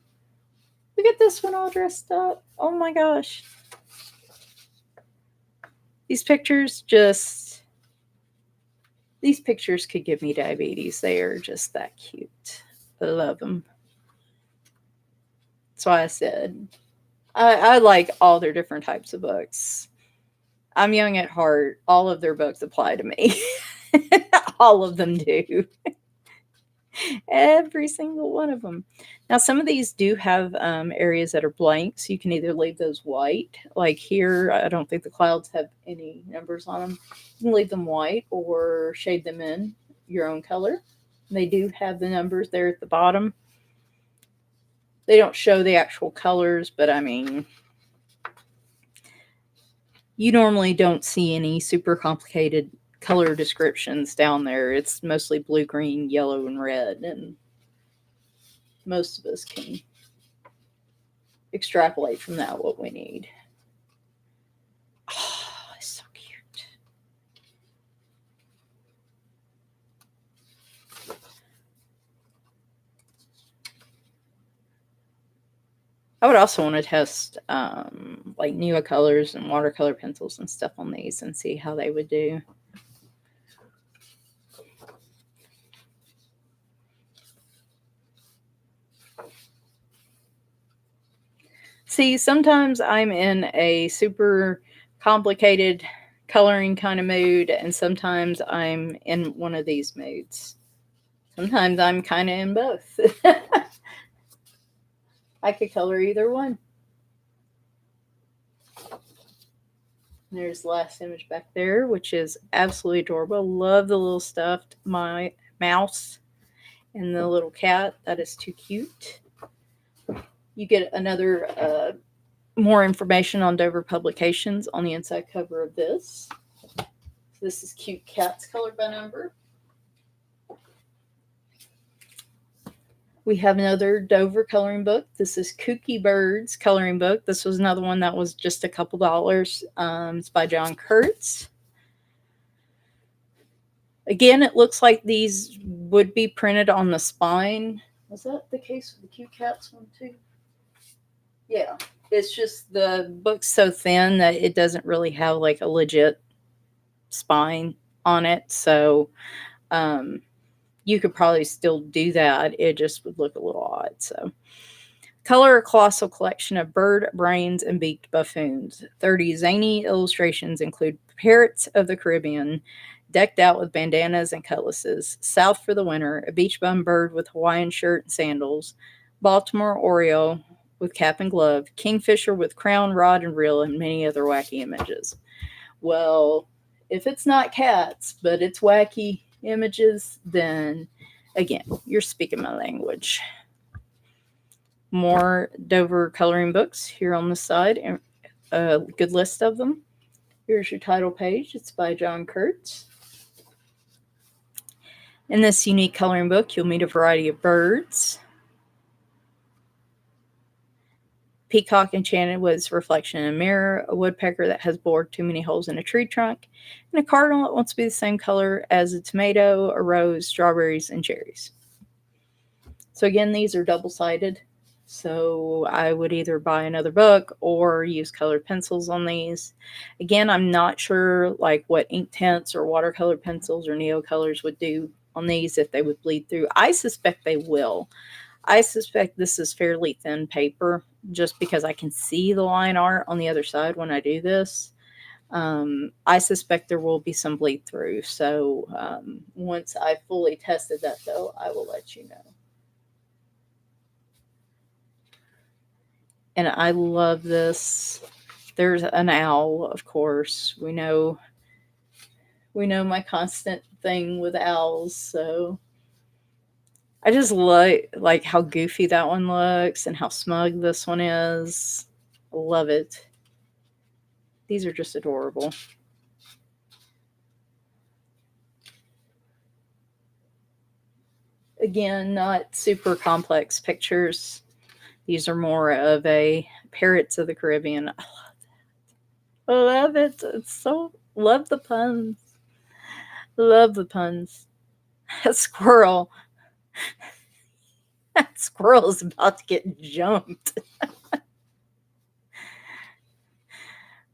Speaker 1: Look at this one all dressed up. Oh my gosh. These pictures could give me diabetes. They are just that cute. I love them. That's why I said I like all their different types of books. I'm young at heart. All of their books apply to me. All of them do. Every single one of them. Now, some of these do have areas that are blank, so you can either leave those white. Like here, I don't think the clouds have any numbers on them. You can leave them white or shade them in your own color. They do have the numbers there at the bottom. They don't show the actual colors, but I mean, you normally don't see any super complicated color descriptions down there. It's mostly blue, green, yellow, and red, and most of us can extrapolate from that what we need. Oh, it's so cute. I would also want to test like Neocolors and watercolor pencils and stuff on these and see how they would do. See, sometimes I'm in a super complicated coloring kind of mood, and sometimes I'm in one of these moods. Sometimes I'm kind of in both. I could color either one. There's the last image back there, which is absolutely adorable. Love the little stuffed mouse and the little cat. That is too cute. You get another more information on Dover Publications on the inside cover of this. So this is Cute Cats colored by number. We have another Dover coloring book. This is Kooky Birds coloring book. This was another one that was just a couple dollars. It's by John Kurtz. Again, it looks like these would be printed on the spine. Was that the case with the Cute Cats one too? Yeah. It's just the book's so thin that it doesn't really have like a legit spine on it. So you could probably still do that. It just would look a little odd. So color a colossal collection of bird brains and beaked buffoons. 30 zany illustrations include parrots of the Caribbean, decked out with bandanas and cutlasses, South for the winter, a beach bum bird with Hawaiian shirt and sandals, Baltimore Oriole with cap and glove, kingfisher with crown, rod, and reel, and many other wacky images. Well, if it's not cats, but it's wacky images, then again, you're speaking my language. More Dover coloring books here on the side, and a good list of them. Here's your title page. It's by John Kurtz. In this unique coloring book, you'll meet a variety of birds. Peacock enchanted with its reflection in a mirror, a woodpecker that has bored too many holes in a tree trunk, and a cardinal that wants to be the same color as a tomato, a rose, strawberries, and cherries. So again, these are double-sided. So I would either buy another book or use colored pencils on these. Again, I'm not sure like what ink tints or watercolor pencils or neocolors would do on these, if they would bleed through. I suspect they will. I suspect this is fairly thin paper just because I can see the line art on the other side when I do this. I suspect there will be some bleed through. So once I fully tested that, though, I will let you know. And I love this. There's an owl, of course. We know my constant thing with owls, so I just like how goofy that one looks and how smug this one is. I love it. These are just adorable. Again, not super complex pictures. These are more of a parrots of the Caribbean. I love that. I love it. It's so, love the puns. Love the puns. A squirrel. That squirrel is about to get jumped.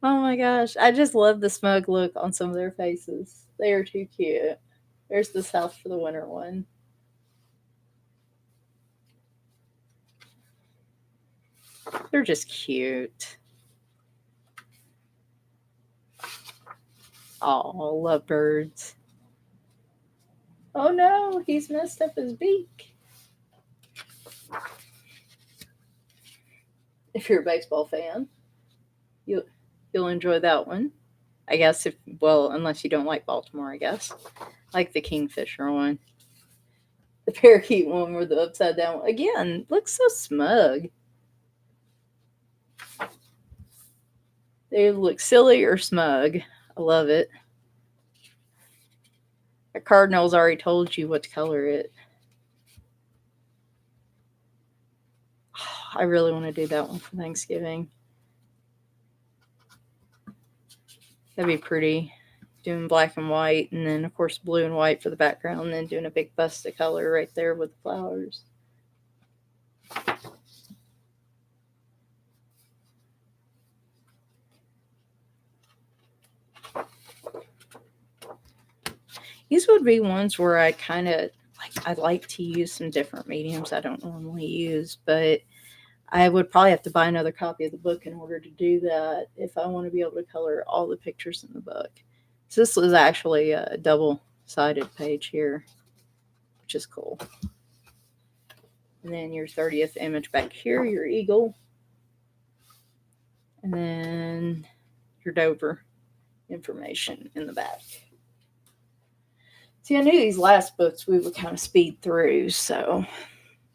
Speaker 1: Oh my gosh. I just love the smug look on some of their faces. They are too cute. There's the South for the winter one. They're just cute. Oh, love birds. Oh no, he's messed up his beak. If you're a baseball fan, you'll enjoy that one. I guess unless you don't like Baltimore, I guess. Like the kingfisher one. The parakeet one with the upside down one. Again, looks so smug. They look silly or smug. I love it. The cardinal's already told you what to color it. I really want to do that one for Thanksgiving. That'd be pretty. Doing black and white, and then, of course, blue and white for the background, and then doing a big bust of color right there with the flowers. These would be ones where I kind of I'd like to use some different mediums I don't normally use, but I would probably have to buy another copy of the book in order to do that if I want to be able to color all the pictures in the book. So this was actually a double-sided page here, which is cool. And then your 30th image back here, your eagle. And then your Dover information in the back. See, I knew these last books we would kind of speed through, so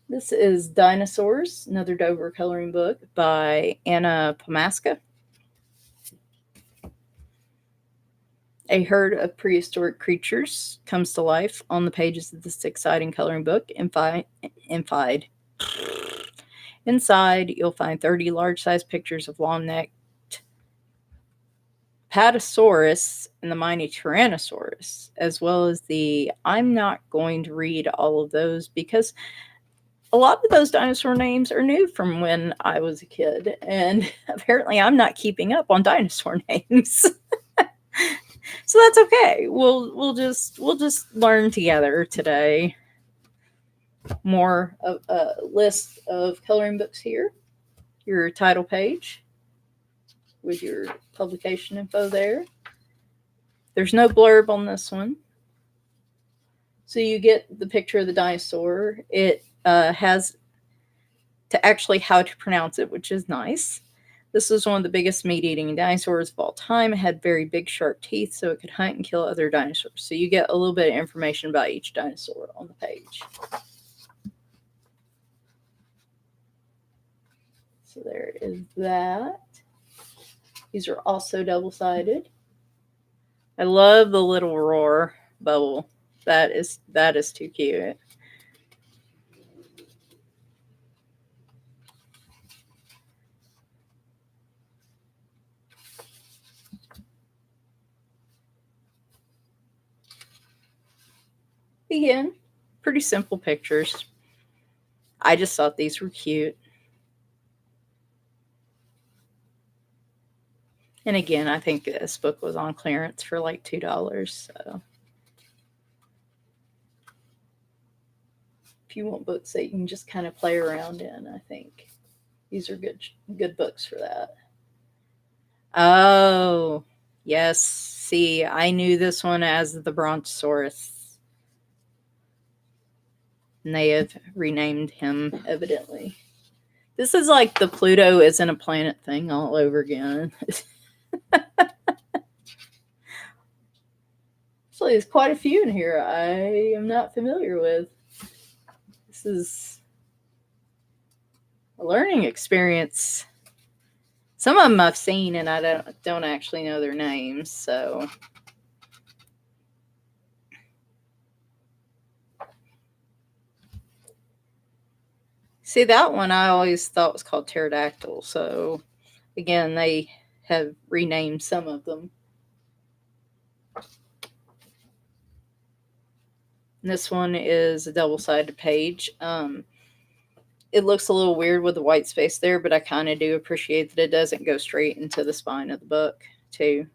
Speaker 1: this is Dinosaurs, another Dover coloring book by Anna Pomaska. A herd of prehistoric creatures comes to life on the pages of this exciting coloring book. Inside, you'll find 30 large-sized pictures of long-necked Patasaurus and the mighty Tyrannosaurus, as well as I'm not going to read all of those because a lot of those dinosaur names are new from when I was a kid, and apparently I'm not keeping up on dinosaur names. So that's okay. We'll just learn together today. More of a list of coloring books here. Your title page with your publication info there. There's no blurb on this one. So you get the picture of the dinosaur. It has to actually how to pronounce it, which is nice. This was one of the biggest meat-eating dinosaurs of all time. It had very big, sharp teeth, so it could hunt and kill other dinosaurs. So you get a little bit of information about each dinosaur on the page. So there is that. These are also double-sided. I love the little roar bubble. That is too cute. Again, pretty simple pictures. I just thought these were cute. And again, I think this book was on clearance for like $2. So if you want books that you can just kind of play around in, I think these are good books for that. Oh, yes. See, I knew this one as the Brontosaurus. And they have renamed him, evidently. This is like the Pluto isn't a planet thing all over again. So there's quite a few in here I am not familiar with. This is a learning experience. Some of them I've seen and I don't actually know their names, so see, that one I always thought was called Pterodactyl. So again, they have renamed some of them. This one is a double-sided page. It looks a little weird with the white space there, but I kind of do appreciate that it doesn't go straight into the spine of the book, too.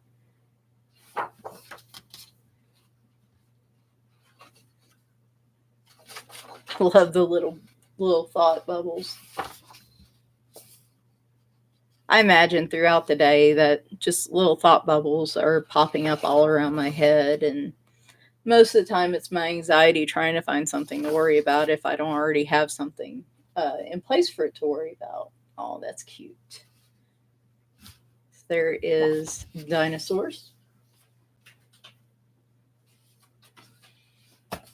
Speaker 1: Love the little thought bubbles. I imagine throughout the day that just little thought bubbles are popping up all around my head, and most of the time it's my anxiety trying to find something to worry about if I don't already have something in place for it to worry about. Oh, that's cute. There is Dinosaurs.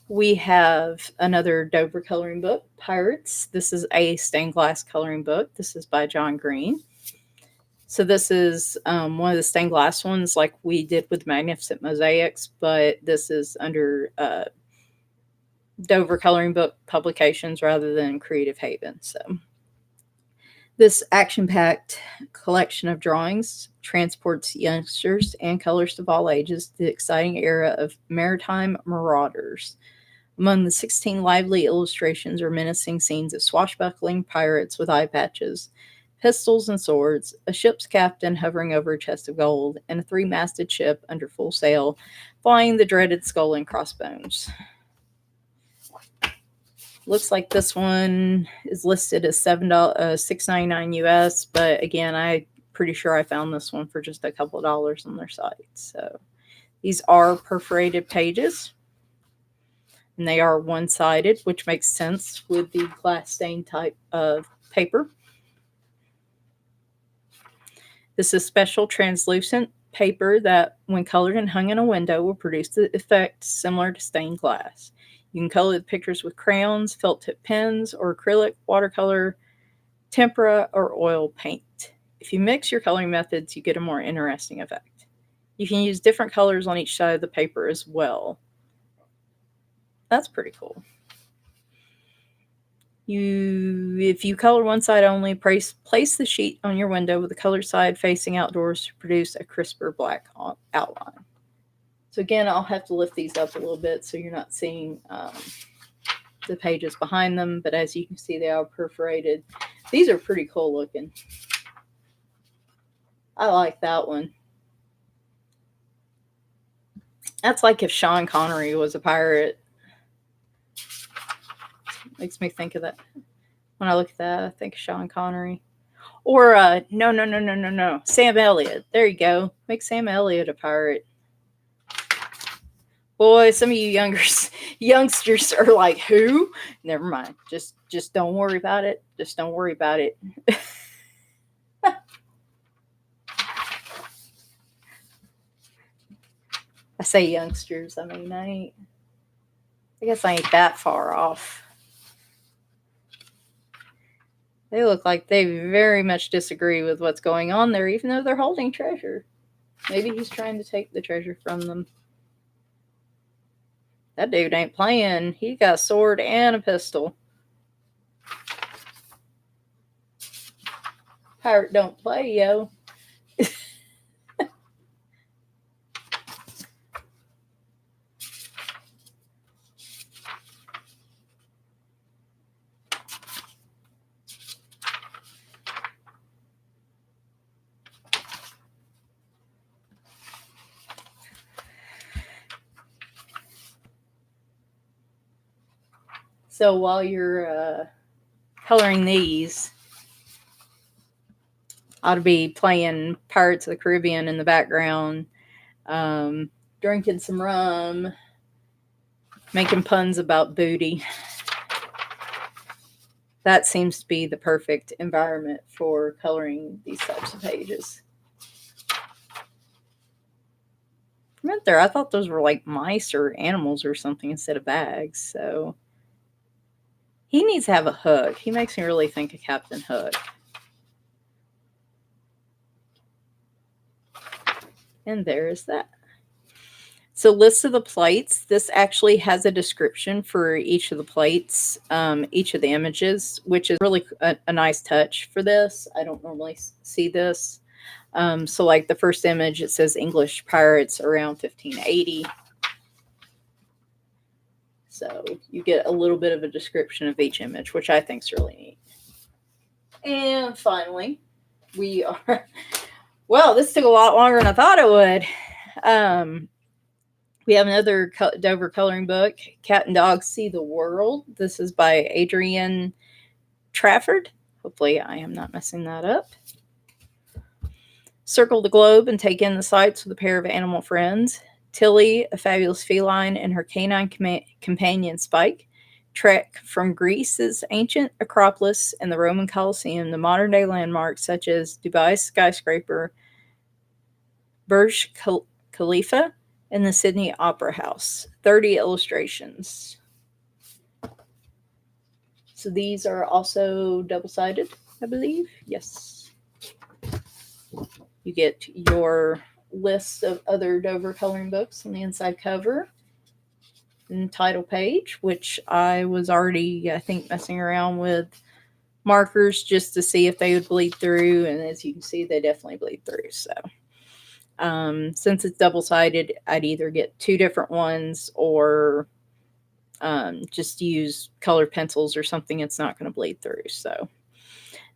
Speaker 1: We have another Dover coloring book, Pirates. This is a stained glass coloring book. This is by John Green. So this is one of the stained glass ones like we did with Magnificent Mosaics, but this is under Dover Coloring Book Publications rather than Creative Haven. So this action-packed collection of drawings transports youngsters and colors of all ages to the exciting era of maritime marauders. Among the 16 lively illustrations are menacing scenes of swashbuckling pirates with eye patches, pistols and swords, a ship's captain hovering over a chest of gold, and a three-masted ship under full sail, flying the dreaded skull and crossbones. Looks like this one is listed as $6.99 US, but again, I'm pretty sure I found this one for just a couple of dollars on their site. So these are perforated pages, and they are one-sided, which makes sense with the glass stain type of paper. This is special translucent paper that, when colored and hung in a window, will produce the effect similar to stained glass. You can color the pictures with crayons, felt tip pens, or acrylic, watercolor, tempera, or oil paint. If you mix your coloring methods, you get a more interesting effect. You can use different colors on each side of the paper as well. That's pretty cool. If you color one side only, place the sheet on your window with the colored side facing outdoors to produce a crisper black outline. So again, I'll have to lift these up a little bit so you're not seeing the pages behind them, but as you can see, they are perforated. These are pretty cool looking. I like that one. That's like if Sean Connery was a pirate. Makes me think of that. When I look at that, I think of Sean Connery. Or, no. Sam Elliott. There you go. Make Sam Elliott a pirate. Boy, some of you youngsters are like, who? Never mind. Just don't worry about it. Just don't worry about it. I say youngsters. I mean, I guess I ain't that far off. They look like they very much disagree with what's going on there, even though they're holding treasure. Maybe he's trying to take the treasure from them. That dude ain't playing. He got a sword and a pistol. Pirate don't play, yo. So while you're coloring these, ought to be playing Pirates of the Caribbean in the background, drinking some rum, making puns about booty. That seems to be the perfect environment for coloring these types of pages. For a minute there, I thought those were like mice or animals or something instead of bags. So he needs to have a hook. He makes me really think of Captain Hook. And there's that. So lists of the plates. This actually has a description for each of the plates, each of the images, which is really a nice touch for this. I don't normally see this. So like the first image, it says English pirates around 1580. So you get a little bit of a description of each image, which I think is really neat. And finally, we are, well, this took a lot longer than I thought it would. We have another Dover coloring book, Cat and Dog See the World. This is by Adrienne Trafford. Hopefully I am not messing that up. Circle the globe and take in the sights with a pair of animal friends. Tilly, a fabulous feline, and her canine companion Spike trek from Greece's ancient Acropolis and the Roman Colosseum to modern-day landmarks such as Dubai's skyscraper, Burj Khalifa, and the Sydney Opera House. 30 illustrations. So these are also double-sided, I believe. Yes. You get your list of other Dover coloring books on the inside cover and title page, which I was already, I think, messing around with markers just to see if they would bleed through. And as you can see, they definitely bleed through. So since it's double-sided, I'd either get 2 different ones or just use colored pencils or something it's not going to bleed through. So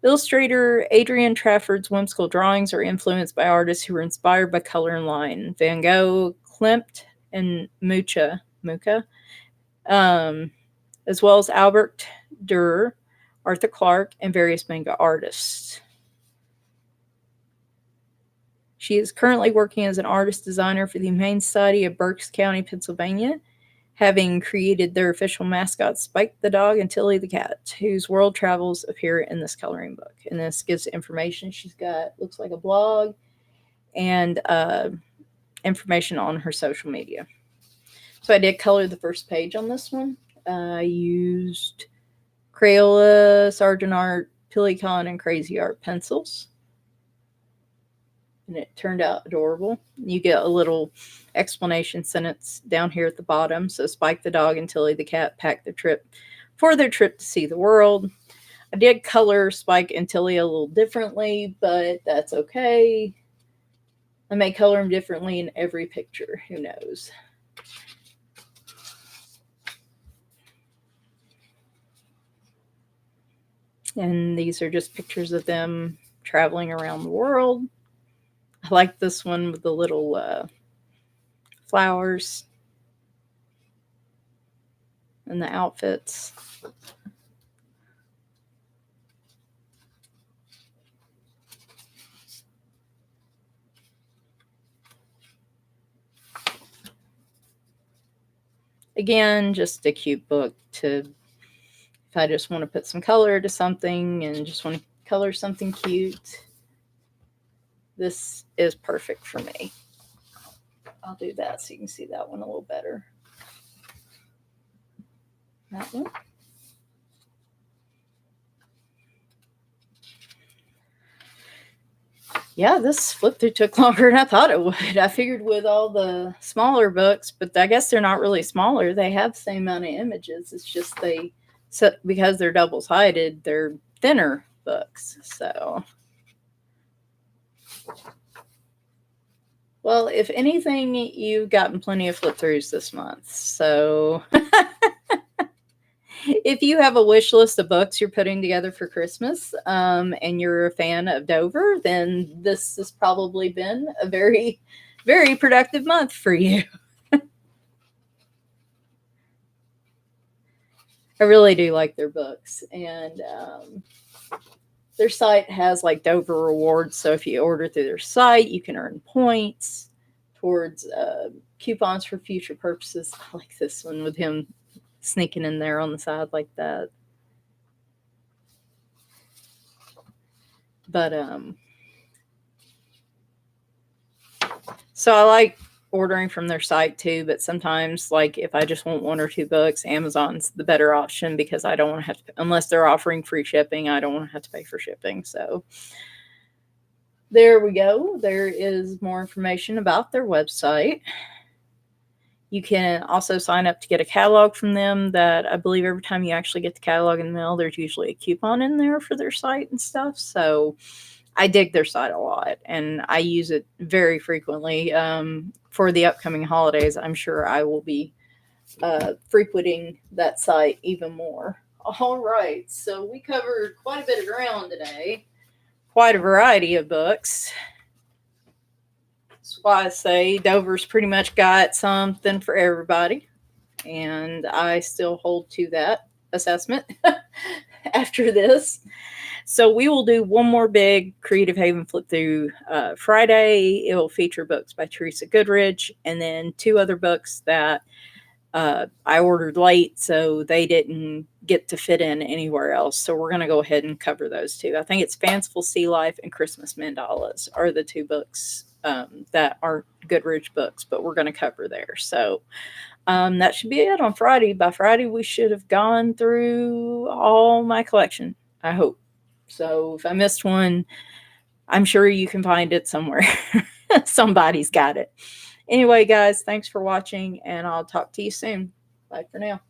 Speaker 1: illustrator Adrienne Trafford's whimsical drawings are influenced by artists who were inspired by color and line. Van Gogh, Klimt, and Mucha, as well as Albert Dürer, Arthur Clarke, and various manga artists. She is currently working as an artist designer for the Humane Society of Berks County, Pennsylvania, having created their official mascots, Spike the dog and Tilly the cat, whose world travels appear in this coloring book. And this gives information. She's got, looks like a blog, and information on her social media. So I did color the first page on this one. I used Crayola, Sargent Art, Pilicon, and Crazy Art pencils. And it turned out adorable. You get a little explanation sentence down here at the bottom. So Spike the dog and Tilly the cat packed their trip to see the world. I did color Spike and Tilly a little differently, but that's okay. I may color them differently in every picture. Who knows? And these are just pictures of them traveling around the world. I like this one with the little flowers and the outfits. Again, just a cute book to, if I just want to put some color to something and just want to color something cute, this is perfect for me. I'll do that so you can see that one a little better. That one. Yeah, this flip through took longer than I thought it would. I figured with all the smaller books, but I guess they're not really smaller. They have the same amount of images. It's just because they're double-sided, they're thinner books. So, well, if anything, you've gotten plenty of flip-throughs this month. So if you have a wish list of books you're putting together for Christmas, and you're a fan of Dover, then this has probably been a very, very productive month for you. I really do like their books, and their site has like Dover rewards. So if you order through their site, you can earn points towards coupons for future purposes. I like this one with him sneaking in there on the side like that. But so I like ordering from their site too, but sometimes, like, if I just want 1 or 2 books, Amazon's the better option because I don't want to have to, unless they're offering free shipping, I don't want to have to pay for shipping. So there we go. There is more information about their website. You can also sign up to get a catalog from them that I believe every time you actually get the catalog in the mail, there's usually a coupon in there for their site and stuff. So I dig their site a lot, and I use it very frequently. For the upcoming holidays, I'm sure I will be frequenting that site even more. All right, so we covered quite a bit of ground today, quite a variety of books. That's why I say Dover's pretty much got something for everybody, and I still hold to that assessment after this. So we will do one more big Creative Haven flip through Friday. It will feature books by Teresa Goodrich, and then 2 other books that I ordered late, so they didn't get to fit in anywhere else. So we're going to go ahead and cover those 2. I think it's Fanciful Sea Life and Christmas Mandalas are the 2 books that aren't Goodrich books, but we're going to cover there. So that should be it on Friday. By Friday, we should have gone through all my collection, I hope. So if I missed one, I'm sure you can find it somewhere. Somebody's got it. Anyway, guys, thanks for watching, and I'll talk to you soon. Bye for now.